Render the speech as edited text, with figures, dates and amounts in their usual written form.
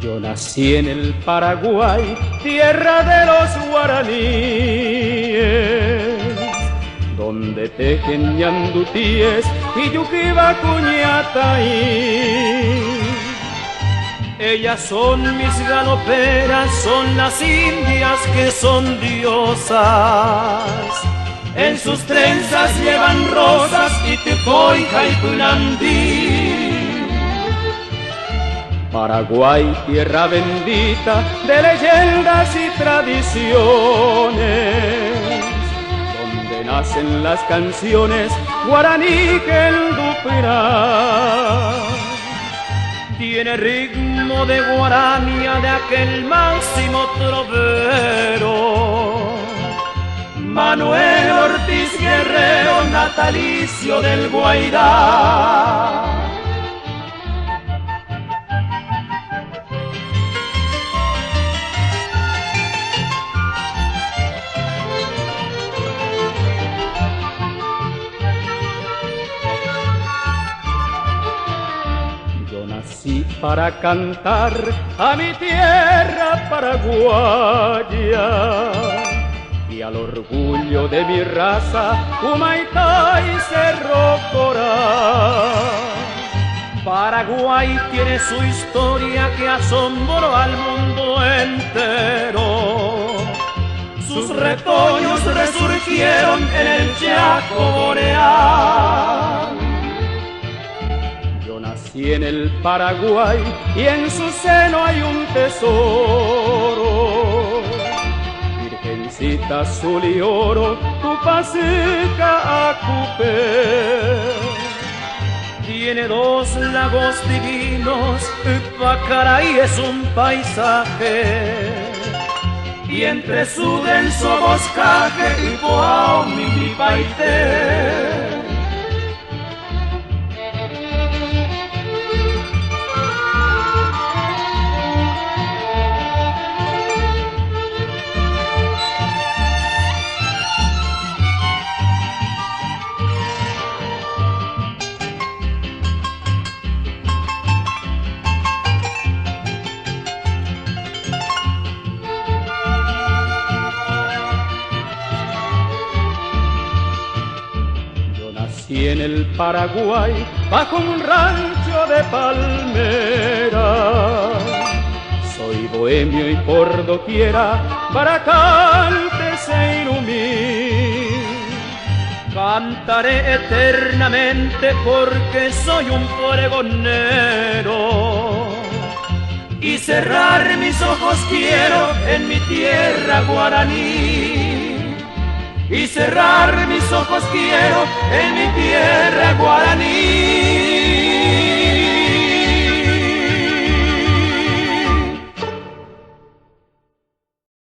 Yo nací en el Paraguay, tierra de los guaraníes, donde tejen ñandutíes y yuquiba cuñataí. Ellas son mis galoperas, son las indias que son diosas. En sus trenzas llevan rosas y tepoica y punandí. Paraguay, tierra bendita de leyendas y tradiciones, donde nacen las canciones guaraní que el dupirá. Tiene ritmo de guarania de aquel máximo trovero, Manuel Ortiz Guerrero, natalicio del Guairá. Para cantar a mi tierra paraguaya y al orgullo de mi raza, Humaitá y Cerro Corá. Paraguay tiene su historia que asombró al mundo entero. Sus retoños resurgieron en el Chaco boreal. Nací en el Paraguay y en su seno hay un tesoro. Virgencita azul y oro, Tupacica Acupé. Tiene dos lagos divinos, Pacaraí es un paisaje. Y entre su denso boscaje, Ipoao, Mimipaité. Y en el Paraguay, bajo un rancho de palmera, soy bohemio y por doquiera Baracante se ilumina. Cantaré eternamente porque soy un pregonero y cerrar mis ojos quiero en mi tierra guaraní. Y cerrar mis ojos quiero en mi tierra